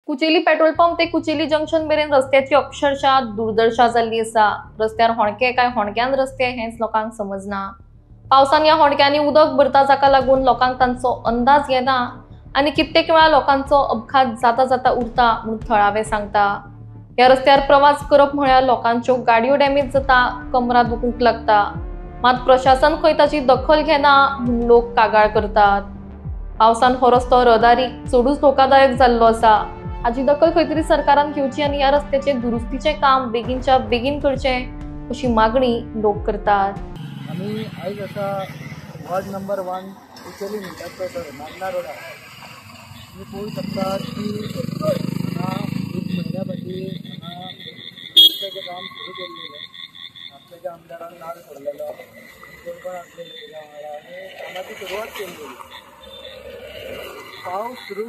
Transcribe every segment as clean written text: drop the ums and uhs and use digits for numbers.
कुचेली petrol pump ते कुचेली junction मेरेन रस्त्याची अक्षरशः दुर्दशा जाल्ली आसा। रस्त्यार होणके काय होणक्यान रस्ते हेच लोकांक समजना। पावसान या होणक्यांनी उदक भरता जाका लागून लोकांक तांचो अंदाज येना आणि कित्येक वेळा लोकांचो अपघात जाता जाता उरता म्हणून थळावे सांगता। या रस्त्यार प्रवास करप म्हळ्यार लोकांच्यो गाडयो डॅमेज जाता, कमरां दुखूंक लागता। मात प्रशासन खंय ताची दखल घेना म्हूण लोक कागाळ करतात। पावसान हो रस्तो रहदारीक चडूच धोकादायक जाल्लो आसा। हाची दखल खंय तरी सरकारान घेवची आणि या रस्त्याचे दुरुस्तीचे काम बेगीनच्या बेगीन करचे अशी मागणी लोक करतात। आम्ही आयज आसा वॉर्ड नंबर 1 कुचेली म्हणटात तो नागना रोडा तुम्ही पळोवंक शकतात की हांगा एक म्हयन्या फाटीं हांगा रस्त्याचें काम सुरू केल्लें। आपल्याच्या आमदारान नाल सोडलेलो कोण आसलेले तेच्या वांगडा आनी कामाची सुरवात केल्ली। पावस सुरू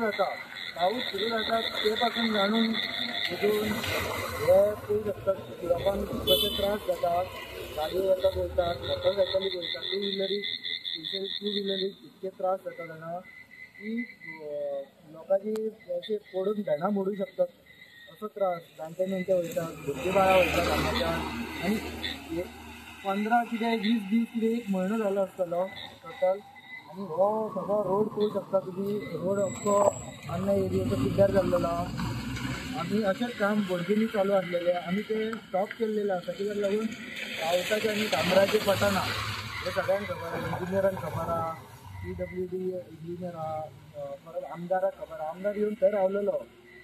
जाता ते पासून जाणून बुजून हे पळोवंक शकतात लोकांक कशे त्रास जातात। गाडयो येतात वयतात, मोटरसायकली वयतात, टू व्हिलरीक इतके त्रास जाता जाणा की लोकांची अशे पडून भेणां मोडूंक शकतात असो त्रास। जाणटे वयतात, भुरगीं बाळां वयतात हांगाच्यान आनी 15 कितें 20 दीस कितें एक म्हयनो जालो आसतलो टोटल। आनी हो सगळो रोड पळोवंक शकता तुमी, रोड अख्खो अन्य एरियेचो पिड्ड्यार जाल्लो। आमी अशेंच काम बोडगिनी चालू आसलेले, आमी ते स्टॉप केल्लेले आसा कित्याक लागून पावसाचे आनी डांबराचे पडना हे सगळ्यांक खबर आहा, इंजिनियरांक खबर आहा, PWD इंजिनियर आहा, परत आमदाराक खबर आहा। आमदार येवन थंय रावलेलो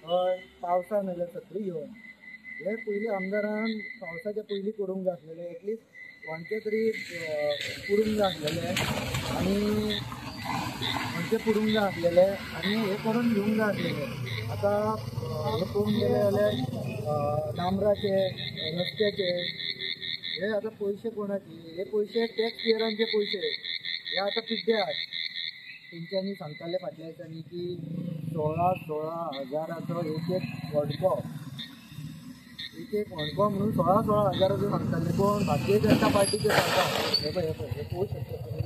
हय पावसान आयले छत्री घेवन। हे पयलीं आमदारान पावसाच्या पयलीं करूंक जाय आसलेलें, एटलिस्ट कोणचे तरी पुरूंक जाय आसलेलें आनी हे करून घेवंक जाय आसलेलें। आतां हे पळोवंक गेले जाल्यार डांबराचे रस्त्याचे हे आतां पयशे कोणाचे, हे पयशे टॅक्स पेयरांचे पयशे हे आतां पिड्ड्यार। तेंच्यांनी सांगताले फाटल्या दिसांनी की 16 हजाराचो एक वणको म्हणून 16 हजाराचो सांगताले। कोण भारतीय जनता पार्टीचे सरकार हे पळोवंक शकता तुम्ही।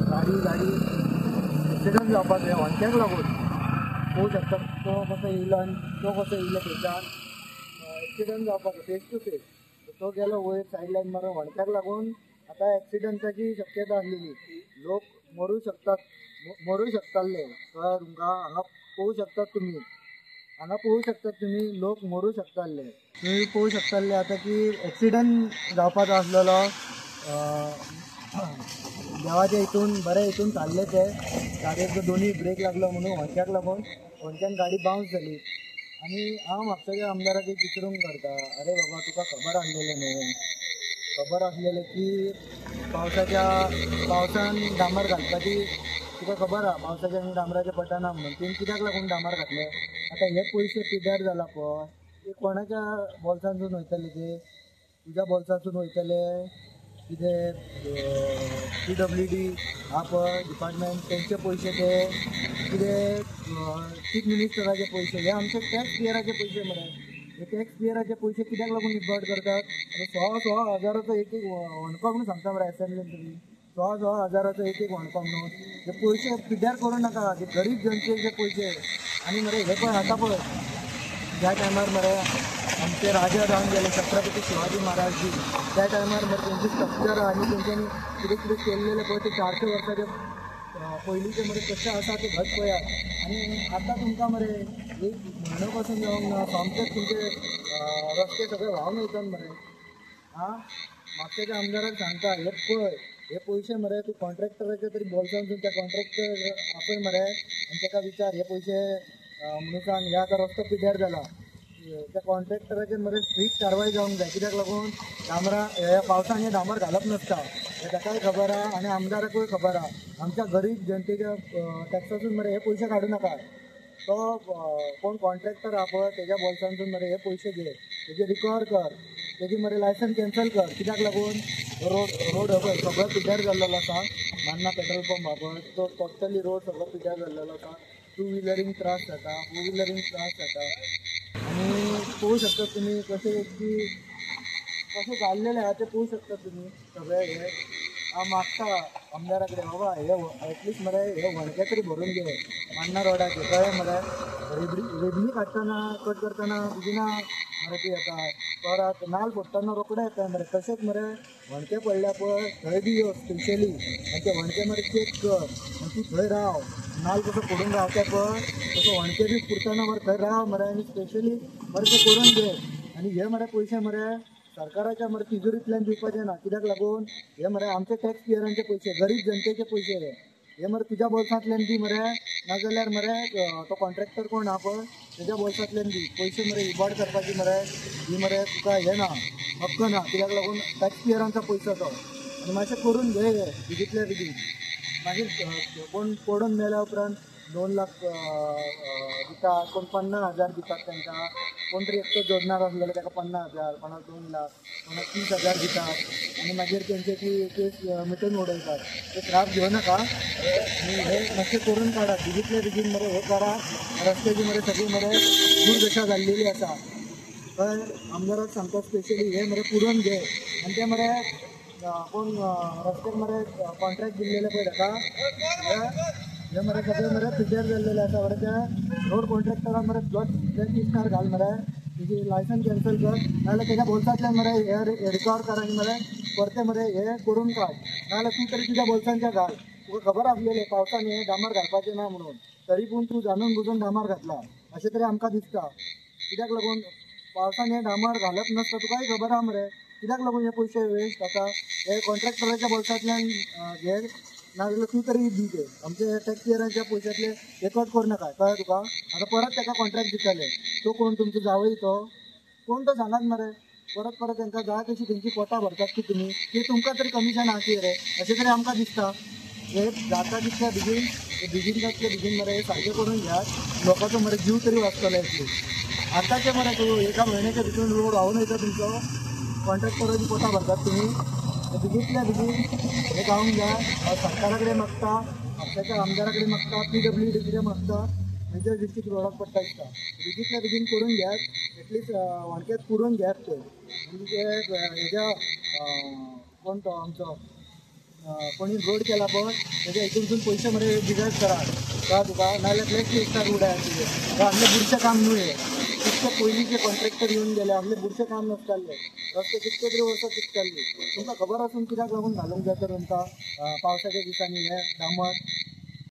गाडी एक्सिडंट जावपाक हे वणक्याक लागून पळोवंक शकता तो कसो येयलो आनी तो कसो येयलो थंयच्यान एक्सिडंट जावपाक फेस टू फेस तो गेलो वयर सायड लायन मारून वणक्याक लागून आतां एक्सिडंटाची शक्यता आसलेली। लोक मरूं शकताले कळ्ळें तुमकां। हांगा पळोवंक शकतात तुमी लोक मरूं शकताले। तुमी पळोवंक शकताले आतां की एक्सिडंट जावपाचो आसलेलो देवाच्या हितून बऱ्या हितून चालले ते गाडयेचो दोनूय ब्रेक लागलो म्हणून वणक्याक लागून वणक्यान गाडी बाउन्स जाली। आनी हांव म्हापशाच्या आमदाराक एक विचारूंक करता, अरे बाबा तुका खबर आसलेलें की पावसान डांबर घालपाची तुका खबर आहा पावसाच्या आनी डांबराचे पडना म्हणून तेणी कित्याक लागून डांबर घातले। आतां हे पयशे पिड्ड्यार जाला पळय ते कोणाच्या बोल्सांतून वयतले, ते तुज्या बोल्सांतून वयतले कितें PWD हा पळय डिपार्टमेंट तेंचे पयशे, ते कितें चीफ मिनिस्टराचे पयशे, हे आमचे टॅक्स पेयराचे पयशे मरे। हे टॅक्स पेयराचे पयशे कित्याक लागून इबड करतात। 16 हजाराचो एक वणको म्हणून सांगता मरे असेंब्लीन तुमी, 16 हजाराचो एक वणको म्हणून। हे पयशे पिड्ड्यार करूं नाका, हे गरीब जनतेचे पयशे। आनी मरे हे पळय आतां पळय ज्या टायमार मरे आमचे राजा जावन गेले छत्रपती शिवाजी महाराजजी, त्या टायमार मरे तेंची स्ट्रक्चर आनी तेंच्यांनी कितें केल्लेले पळय ते 400 वर्साचे पयलींचे मरे कशें आसा ते घट पळयात। आनी आतां तुमकां मरे एक म्हयनो पासून जावंक ना सामकेच तुमचे रस्ते सगळे व्हांवन वयतात मरे। म्हापशेच्या आमदाराक सांगता हे पळय हे पयशे मरे तूं कॉन्ट्रॅक्टराच्या तरी बोल्सांतून त्या कॉन्ट्रॅक्टर आपय मरे आनी ताका विचार हे पयशे म्हणून सांग हे आतां रस्तो पिड्ड्यार जाला त्या कॉन्ट्रॅक्टराचेर मरे स्ट्रीक्ट कारवाय जावंक जाय। कित्याक लागून ह्या पावसान हे डांबर घालप नासता हे ताकाय खबर आहा आनी आमदाराकूय खबर आहा। आमच्या गरीब जनतेच्या टॅक्सासून मरे हे पयशे काडूं नाका। तो कोण कॉन्ट्रॅक्टर आहा पळय तेज्या बोल्सांतून मरे हे पयशे घे, तेजे रिकवर कर, तेजी मरे लायसन्स कॅन्सल कर। कित्याक लागून रोड पळय सगळो पिड्ड्यार जाल्लो आसा। मान्ना पेट्रोल पंप आहा पळय तो टोटली रोड सगळो पिड्ड्यार जाल्लो आसा। टू व्हिलरींक त्रास जाता, फोर व्हिलरींक त्रास जाता। आनी पळोवंक शकता तुमी कशें जाल्लेलें आहा ते पळोवंक शकता तुमी सगळे हे। हांव मागता आमदारा कडेन बाबा हे एटलिस्ट मरे हे वणके तरी भरून घे मान्ना रोडाचे कळ्ळें मरे। रेबणी काढताना कट करताना बिगिना मरे ते येतात, परत नाल फोडताना रोकडे येतात मरे. तसेच मरे व्हणके पडल्या पळय थंय बी यो स्पेशली, आनी ते व्हणके मरे चेक कर आनी तूं थंय राव. नाल कसो फोडून रावता पळय तसो व्हणके बी पुरताना मरे थंय राव मरे, आनी स्पेशली मरे ते करून घे. आनी हे मरे पयशे मरे सरकाराच्या मरे तिजोरींतल्यान दिवपाचे ना. कित्याक लागून हे मरे आमचे टॅक्स पेयरांचे पयशे, गरीब जनतेचे पयशे रे. हे मरे तुज्या बोल्सांतल्यान दी मरे, नाजाल्यार मरे तो कॉन्ट्रॅक्टर कोण आहा पळय तेज्या बोल्सांतल्यान दी. पयशे मरे इबाड करपाची मरे ही मरे तुका हे ना, हक्क ना. कित्याक लागून टॅक्स पेयरांचा पयसो तो. आनी मातशें करून घे हे बेगींतल्या बेगीन. मागीर कोण पडून मेल्या उपरांत 2 लाख दितात, कोण 50,000 दितात तांकां. कोण तरी एकटो जोडणार आसलो जाल्यार ताका 50,000, कोणाक 2 लाख, कोणाक 30,000 दितात. आनी मागीर तेंचे ती केस मिटून उडयतात. ते त्रास घेवं नाका आनी हे मातशें करून काडात बेगींतल्या बेगीन मरे. हे करा, रस्त्याची मरे सगळी मरे दुर्दशा जाल्लेली आसा. कळ्ळें? आमदाराक सांगता स्पेशली हे मरे पुरोवन घे. आनी ते मरे कोण रस्त्याक मरे कॉन्ट्रॅक्ट दिल्लेले पळय ताका हे मरे सगळे मरे पिड्ड्यार जाल्लेले आसा मरे. ते रोड कॉन्ट्रॅक्टराक मरे ब्लॅक लिस्टार घाल मरे, तेजी लायसन कॅन्सल कर, नाजाल्यार तेज्या बोल्सांतल्यान मरे हे रिकवर कर आनी मरे परते मरे हे करून काड. नाजाल्यार तूं तरी तुज्या बोल्सांच्या घाल. तुका खबर आसलेलें पावसान हे डांबर घालपाचें ना म्हणून, तरी पूण तूं जाणून बुजून डांबर घातला अशें तरी आमकां दिसता. कित्याक लागून पावसान हे डांबर घालप नासता तुकाय खबर आहा मरे. कित्याक लागून हे पयशे वेस्ट जाता. हे कॉन्ट्रॅक्टराच्या बोल्सांतल्यान घे, नाजाल्यार तूं तरी दी ते. आमचे टॅक्स पेयरांच्या पयशांतले हे कट करूं नाका. कळ्ळें तुका? आतां परत ताका कॉन्ट्रॅक्ट दितले. तो कोण तुमचो जावई तो कोण तो सांगात मरे. परत परत तांकां जाय तशी तेंची पोटां भरतात की तुमी, की तुमकां तरी कमिशन आशी रे अशें तरी आमकां दिसता. हे जाता तितल्या बेगीन जातले बेगीन मरे हे सारकें करून घेयात. लोकांचो मरे जीव तरी वाचतलो एटलीस्ट. आतांचे मरे तूं एका म्हयन्याच्या भितर रोड व्हांवन वयता तुमचो, कॉन्ट्रॅक्टराची पोटां भरतात तुमी. बेगींतल्या बेगीन हे जावंक जाय. हांव सरकारा कडेन मागता, आपल्याच्या आमदारा कडेन मागता, PWD कडेन मागता, मेजर डिस्ट्रिक्ट रोडाक पडटा दिसता. बेगींतल्या बेगीन करून घेयात. एटलीस्ट व्हणकेच पुरोवन घेयात ते. म्हणजे ते हेज्या कोण तो आमचो कोणी रोड केला पळय तेज्या हितूनसून पयशे मरे डिडक्ट करात. कळ्ळें तुका? नाजाल्यार ब्लॅक लिस्टार उडायात तुजे. आपलें बुरशें काम न्हू हे. कितके पयलींचे कॉन्ट्रॅक्टर येवन गेले, आपले बुरशें काम नासताले. रस्ते कितके तरी वर्सां टिकताली. तुमकां खबर आसून कित्याक लागून घालूंक जाय तर तुमकां पावसाच्या दिसांनी हे डांबर.